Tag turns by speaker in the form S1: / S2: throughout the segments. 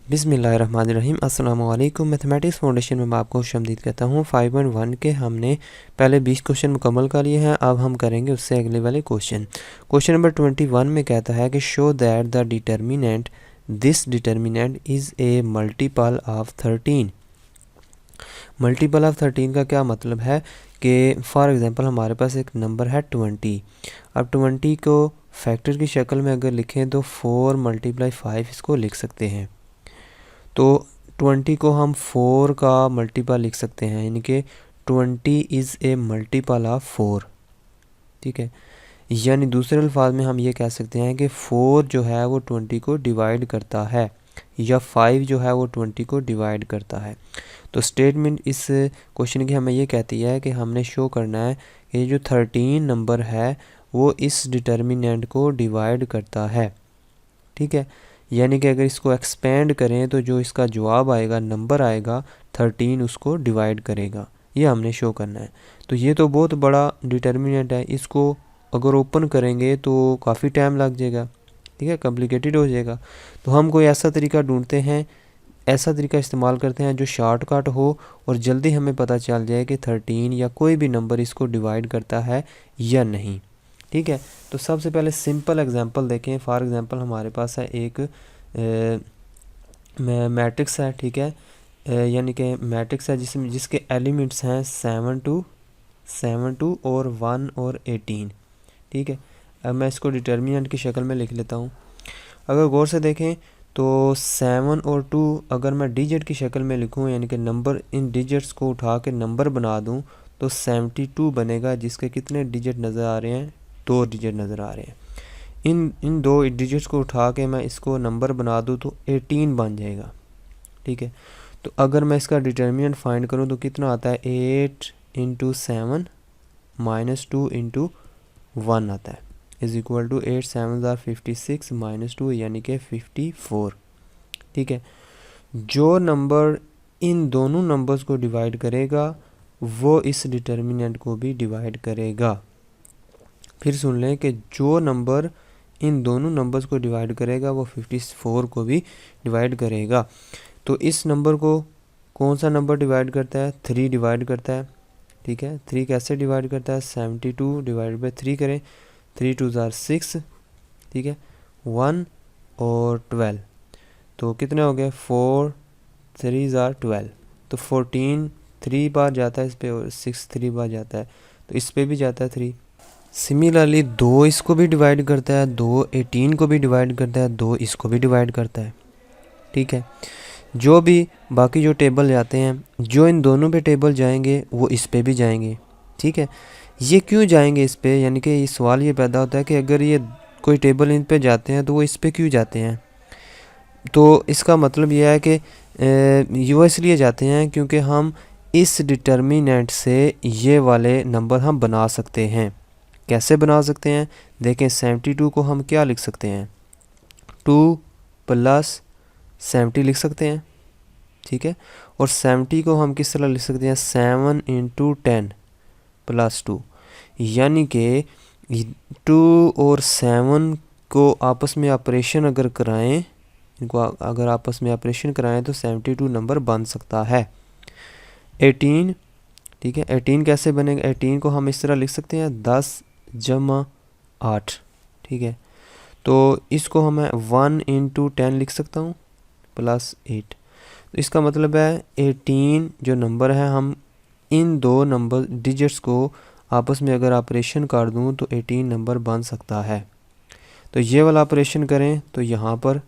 S1: बिस्मिल्लाहिर्रहमानिर्रहीम। अस्सलाम वालेकुम। मैथमेटिक्स फाउंडेशन में मैं आपको खुशामदीद कहता हूँ। 5.1 के हमने पहले 20 क्वेश्चन मुकम्मल कर लिए हैं। अब हम करेंगे उससे अगले वाले क्वेश्चन। क्वेश्चन नंबर 21 में कहता है कि show that the determinant this determinant is a multiple of 13। Multiple of 13 का क्या मतलब है कि फॉर एग्ज़ाम्पल हमारे पास एक नंबर है 20। अब 20 को फैक्टर की शक्ल में अगर लिखें तो 4 × 5 इसको लिख सकते हैं। तो 20 को हम 4 का मल्टीपल लिख सकते हैं, यानी कि 20 इज़ ए मल्टीपल ऑफ 4। ठीक है, यानी दूसरे अल्फाज में हम ये कह सकते हैं कि 4 जो है वो 20 को डिवाइड करता है, या 5 जो है वो 20 को डिवाइड करता है। तो स्टेटमेंट इस क्वेश्चन की हमें ये कहती है कि हमने शो करना है कि जो 13 नंबर है वो इस डिटर्मिनेंट को डिवाइड करता है। ठीक है, यानी कि अगर इसको एक्सपेंड करें तो जो इसका जवाब आएगा, नंबर आएगा 13, उसको डिवाइड करेगा। ये हमने शो करना है। तो ये तो बहुत बड़ा डिटर्मिनेंट है, इसको अगर ओपन करेंगे तो काफ़ी टाइम लग जाएगा। ठीक है, कॉम्प्लिकेटेड हो जाएगा। तो हम कोई ऐसा तरीका ढूंढते हैं, ऐसा तरीका इस्तेमाल करते हैं जो शॉर्टकट हो और जल्दी हमें पता चल जाए कि 13 या कोई भी नंबर इसको डिवाइड करता है या नहीं। ठीक है, तो सबसे पहले सिंपल एग्जांपल देखें। फॉर एग्जांपल हमारे पास है एक मैट्रिक्स है। ठीक है, यानी कि मैट्रिक्स है जिसके एलिमेंट्स हैं 7 2 और 1 और 18। ठीक है, अब मैं इसको डिटर्मिनेंट की शक्ल में लिख लेता हूँ। अगर गौर से देखें तो 7 और 2 अगर मैं डिजिट की शक्ल में लिखूँ, यानी कि नंबर, इन डिजिट्स को उठा के नंबर बना दूँ तो 72 बनेगा, जिसके कितने डिजिट नज़र आ रहे हैं, 2 डिजिट नज़र आ रहे हैं। इन 2 डिजिट्स को उठा के मैं इसको नंबर बना दूँ तो 18 बन जाएगा। ठीक है, तो अगर मैं इसका डिटर्मिनेंट फाइंड करूँ तो कितना आता है, 8 × 7 - 2 × 1 आता है, इज़ इक्वल टू 8 7 = 56 - 2 यानी कि 54। ठीक है, जो नंबर इन दोनों नंबर्स को डिवाइड करेगा वो इस डिटर्मिनेंट को भी डिवाइड करेगा। फिर सुन लें कि जो नंबर इन दोनों नंबर्स को डिवाइड करेगा वो 54 को भी डिवाइड करेगा। तो इस नंबर को कौन सा नंबर डिवाइड करता है, 3 डिवाइड करता है। ठीक है, 3 कैसे डिवाइड करता है, 72 / 3 करें, 3 × 2 = 6। ठीक है, 1 और 12, तो कितने हो गए, 4 3 = 12। तो 14 3 बार जाता है इस पे और 6 3 बार जाता है, तो इस पे भी जाता है 3। सिमिलरली 2 इसको भी डिवाइड करता है, 2 18 को भी डिवाइड करता है, 2 इसको भी डिवाइड करता है। ठीक है, जो भी बाकी जो टेबल जाते हैं, जो इन दोनों पे टेबल जाएंगे वो इस पे भी जाएंगे। ठीक है, ये क्यों जाएंगे इस पे, यानी कि ये सवाल ये पैदा होता है कि अगर ये कोई टेबल इन पे जाते हैं तो वो इस पे क्यों जाते हैं। तो इसका मतलब यह है कि ये इसलिए जाते हैं क्योंकि हम इस डिटर्मिनेंट से ये वाले नंबर हम बना सकते हैं। कैसे बना सकते हैं, देखें 72 को हम क्या लिख सकते हैं, 2 + 70 लिख सकते हैं। ठीक है, और 70 को हम किस तरह लिख सकते हैं, 7 × 10 + 2, यानी कि 2 और 7 को आपस में ऑपरेशन अगर कराएं, इनको अगर आपस में ऑपरेशन कराएं तो 72 नंबर बन सकता है। 18, ठीक है, 18 कैसे बनेगा, 18 को हम इस तरह लिख सकते हैं 10 + 8। ठीक है, तो इसको हम 1 × 10 लिख सकता हूँ +8। तो इसका मतलब है 18 जो नंबर है, हम इन 2 नंबर डिजिट्स को आपस में अगर ऑपरेशन कर दूँ तो 18 नंबर बन सकता है। तो ये वाला ऑपरेशन करें तो यहाँ पर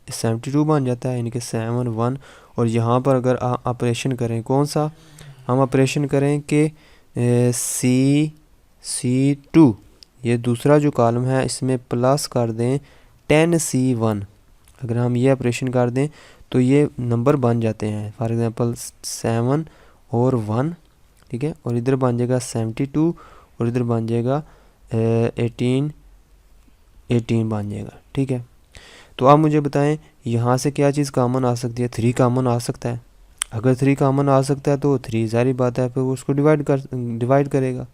S1: 72 बन जाता है, यानी कि 7 1, और यहाँ पर अगर ऑपरेशन करें, कौन सा हम ऑपरेशन करें कि C2, ये दूसरा जो कॉलम है इसमें प्लस कर दें 10C1। अगर हम ये ऑपरेशन कर दें तो ये नंबर बन जाते हैं, फॉर एग्जांपल 7 और 1। ठीक है, और इधर बन जाएगा 72 और इधर बन जाएगा 18 बन जाएगा। ठीक है, तो आप मुझे बताएं यहाँ से क्या चीज़ कॉमन आ सकती है, 3 कॉमन आ सकता है। अगर 3 कॉमन आ सकता है तो 3 ज़ाहिर बात है फिर वो उसको डिवाइड करेगा।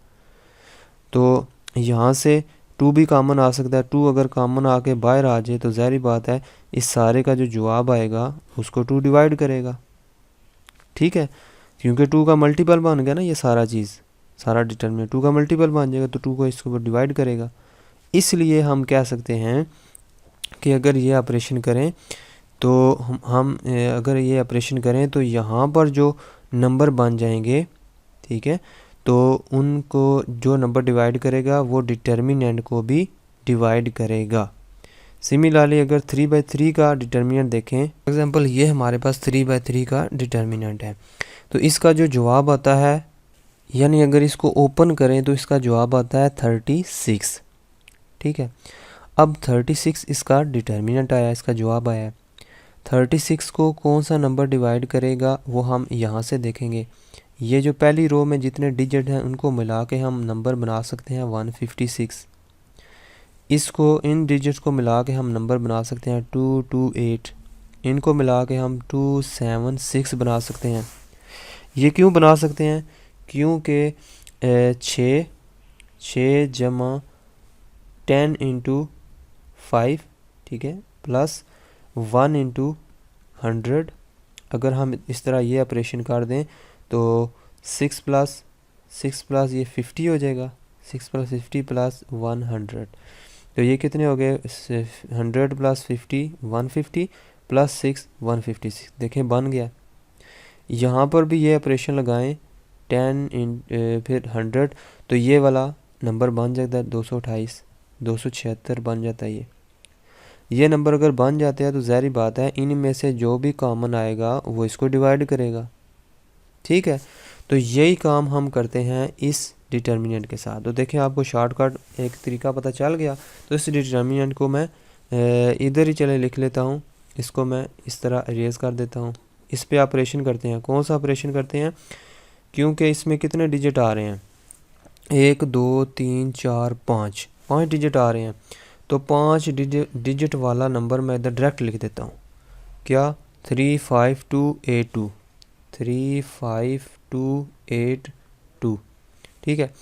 S1: तो यहाँ से 2 भी कॉमन आ सकता है। 2 अगर कॉमन आके बाहर आ जाए तो ज़ाहिर बात है इस सारे का जो जवाब आएगा उसको 2 डिवाइड करेगा, ठीक है, क्योंकि 2 का मल्टीपल बन गया ना, ये सारा चीज़, सारा डिटरमिनेंट 2 का मल्टीपल बन जाएगा तो 2 को इसके ऊपर डिवाइड करेगा। इसलिए हम कह सकते हैं कि अगर ये ऑपरेशन करें तो अगर ये ऑपरेशन करें तो यहाँ पर जो नंबर बन जाएंगे, ठीक है, तो उनको जो नंबर डिवाइड करेगा वो डिटर्मिनेंट को भी डिवाइड करेगा। सिमिलरली अगर 3/3 का डिटर्मिनेंट देखें, फॉर एग्जांपल ये हमारे पास 3/3 का डिटर्मिनेंट है, तो इसका जो जवाब आता है, यानी अगर इसको ओपन करें तो इसका जवाब आता है 36, ठीक है। अब 36 इसका डिटर्मिनेंट आया, इसका जवाब आया। 36 को कौन सा नंबर डिवाइड करेगा वो हम यहाँ से देखेंगे। ये जो पहली रो में जितने डिजिट हैं उनको मिला के हम नंबर बना सकते हैं 156। इसको इन डिजिट्स को मिला के हम नंबर बना सकते हैं 228। इनको मिला के हम 276 बना सकते हैं। ये क्यों बना सकते हैं? क्योंकि 6 जमा 10 इंटू 5, ठीक है, प्लस 1 इंटू 100। अगर हम इस तरह ये ऑपरेशन कर दें तो 6 प्लस ये 50 हो जाएगा। 6 प्लस 50 प्लस 100, तो ये कितने हो गए? 100 प्लस 50 150 प्लस 6 156। देखें बन गया। यहाँ पर भी ये ऑपरेशन लगाएं 10 फिर 100, तो ये वाला नंबर बन जाता है 228 276 बन जाता है। ये नंबर अगर बन जाते हैं तो ज़ाहिर बात है इनमें से जो भी कॉमन आएगा वो इसको डिवाइड करेगा, ठीक है। तो यही काम हम करते हैं इस डिटर्मिनेंट के साथ। तो देखें आपको शॉर्टकट एक तरीका पता चल गया। तो इस डिटर्मिनेंट को मैं इधर ही चले लिख लेता हूँ, इसको मैं इस तरह इरेज कर देता हूँ। इस पे ऑपरेशन करते हैं। कौन सा ऑपरेशन करते हैं? क्योंकि इसमें कितने डिजिट आ रहे हैं? 1 2 3 4 5 डिजिट आ रहे हैं, तो 5 डिजिट वाला नंबर मैं इधर डायरेक्ट लिख देता हूँ। क्या? 35282 35282, ठीक है।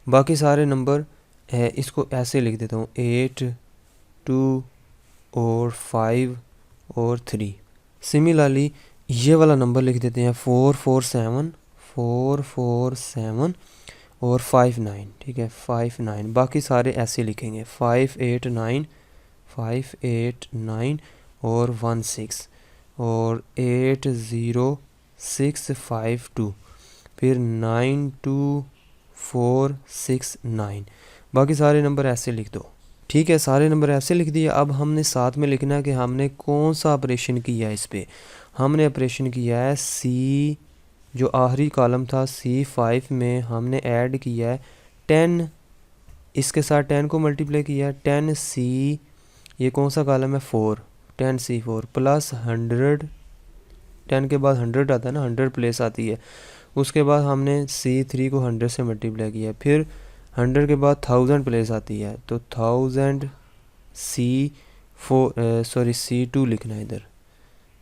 S1: बाकी सारे नंबर है इसको ऐसे लिख देता हूँ 8 2 और 5 और 3। सिमिलरली ये वाला नंबर लिख देते हैं 447 और 59, ठीक है, 59। बाकी सारे ऐसे लिखेंगे 589 और 16 और 80652, फिर 92469। बाकी सारे नंबर ऐसे लिख दो, ठीक है। सारे नंबर ऐसे लिख दिए। अब हमने साथ में लिखना है कि हमने कौन सा ऑपरेशन किया है। इस पर हमने ऑपरेशन किया है C, जो आखिरी कॉलम था C5 में हमने ऐड किया है 10, इसके साथ 10 को मल्टीप्लाई किया है 10C, ये कौन सा कॉलम है 4, 10C4 प्लस 100, 10 के बाद 100 आता है ना, 100 प्लेस आती है। उसके बाद हमने C3 को 100 से मल्टीप्लाई किया है, फिर 100 के बाद 1000 प्लेस आती है, तो 1000 C2 लिखना है, इधर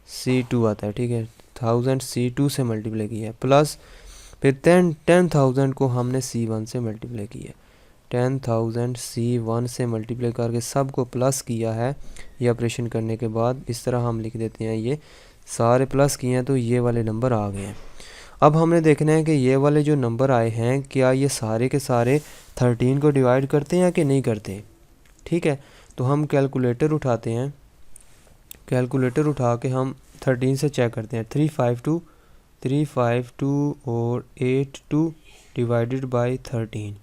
S1: C2 आता है, ठीक है। 1000 C2 से मल्टीप्लाई किया है, प्लस फिर 10,000 को हमने C1 से मल्टीप्लाई किया है। 10,000 C1 से मल्टीप्लाई करके सब को प्लस किया है। ये ऑपरेशन करने के बाद इस तरह हम लिख देते हैं, ये सारे प्लस किए हैं तो ये वाले नंबर आ गए हैं। अब हमने देखना है कि ये वाले जो नंबर आए हैं क्या ये सारे के सारे 13 को डिवाइड करते हैं कि नहीं करते, ठीक है। तो हम कैलकुलेटर उठाते हैं, कैलकुलेटर उठा के हम 13 से चेक करते हैं। 352 और 82 डिवाइडेड बाई 13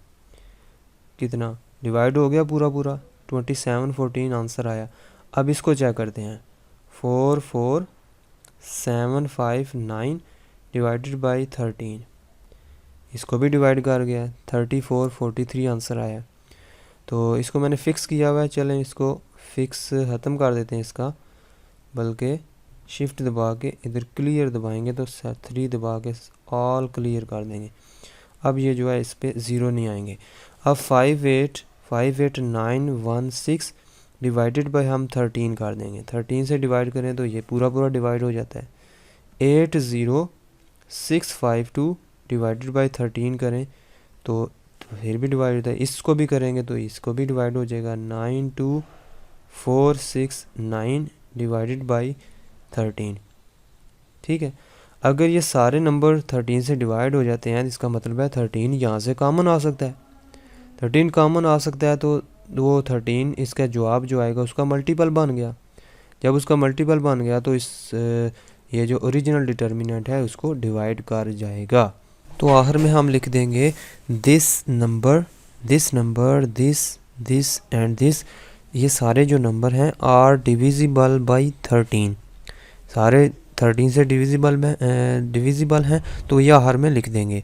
S1: कितना डिवाइड हो गया? पूरा 2714 आंसर आया। अब इसको चेक करते हैं 44759 डिवाइडेड बाई 13, इसको भी डिवाइड कर गया, 3443 आंसर आया। तो इसको मैंने फ़िक्स किया हुआ है, चलें इसको फ़िक्स ख़त्म कर देते हैं इसका, बल्कि शिफ्ट दबा के इधर क्लियर दबाएंगे तो 3 दबा के ऑल क्लियर कर देंगे। अब ये जो है इस पर 0 नहीं आएंगे। अब 58916 डिवाइडेड बाय हम 13 कर देंगे। 13 से डिवाइड करें तो ये पूरा डिवाइड हो जाता है। 80652 डिवाइडेड बाय 13 करें तो तो फिर भी डिवाइड होता है। इसको भी करेंगे तो इसको भी डिवाइड हो जाएगा। 92469 डिवाइडेड बाई 13। ठीक है, अगर ये सारे नंबर 13 से डिवाइड हो जाते हैं, इसका मतलब है 13 यहाँ से कॉमन आ सकता है। 13 कॉमन आ सकता है तो वो 13 इसका जवाब जो आएगा उसका मल्टीपल बन गया। जब उसका मल्टीपल बन गया तो इस ये जो ओरिजिनल डिटर्मिनेंट है उसको डिवाइड कर जाएगा। तो आखिर में हम लिख देंगे this number this and this, ये सारे जो नंबर हैं आर डिविजिबल बाई 13, सारे 13 से डिविजिबल हैं तो ये आखिर में लिख देंगे।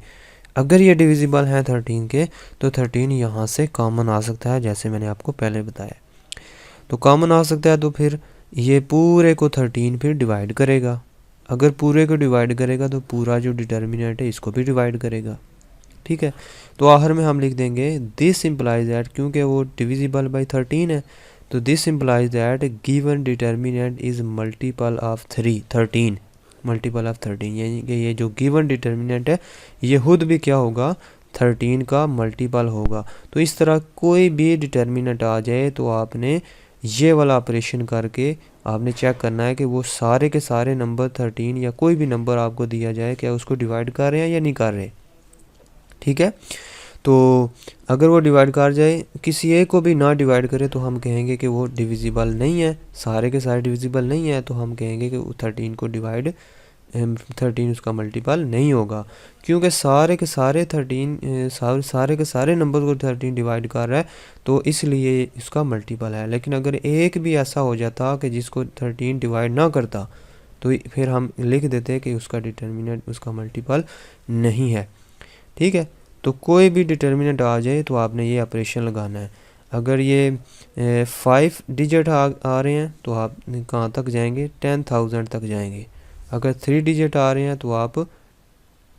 S1: अगर ये डिविजिबल हैं 13 के तो 13 यहाँ से कॉमन आ सकता है, जैसे मैंने आपको पहले बताया। तो कॉमन आ सकता है तो फिर ये पूरे को 13 फिर डिवाइड करेगा। अगर पूरे को डिवाइड करेगा तो पूरा जो डिटर्मिनेंट है इसको भी डिवाइड करेगा। ठीक है, तो आखिर में हम लिख देंगे दिस इम्प्लाइज दैट, क्योंकि वो डिविजिबल बाई 13 है तो this implies that given determinant is multiple of 13, multiple of 13, यानी कि ये जो गिवन डिटर्मिनेंट है ये खुद भी क्या होगा, 13 का मल्टीपल होगा। तो इस तरह कोई भी डिटर्मिनेंट आ जाए तो आपने ये वाला ऑपरेशन करके आपने चेक करना है कि वो सारे के सारे नंबर 13 या कोई भी नंबर आपको दिया जाए क्या उसको डिवाइड कर रहे हैं या नहीं कर रहे। ठीक है, तो अगर वो डिवाइड कर जाए, किसी एक को भी ना डिवाइड करे तो हम कहेंगे कि वो डिविजिबल नहीं है, सारे के सारे डिविजिबल नहीं है, तो हम कहेंगे कि 13 को डिवाइड 13 उसका मल्टीपल नहीं होगा, क्योंकि सारे के सारे 13 सारे के सारे नंबर को 13 डिवाइड कर रहा है तो इसलिए इसका मल्टीपल है। लेकिन अगर एक भी ऐसा हो जाता कि जिसको 13 डिवाइड ना करता तो फिर हम लिख देते कि उसका डिटर्मिनेंट उसका मल्टीपल नहीं है। ठीक है, तो कोई भी डिटर्मिनेंट आ जाए तो आपने ये ऑपरेशन लगाना है। अगर ये 5 डिजिट आ रहे हैं तो आप कहाँ तक जाएंगे, 10,000 तक जाएंगे। अगर 3 डिजिट आ रहे हैं तो आप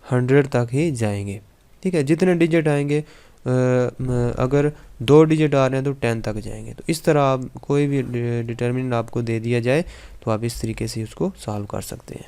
S1: 100 तक ही जाएंगे। ठीक है, जितने डिजिट आएंगे अगर 2 डिजिट आ रहे हैं तो 10 तक जाएंगे। तो इस तरह आप कोई भी डिटर्मिनेंट आपको दे दिया जाए तो आप इस तरीके से उसको सॉल्व कर सकते हैं।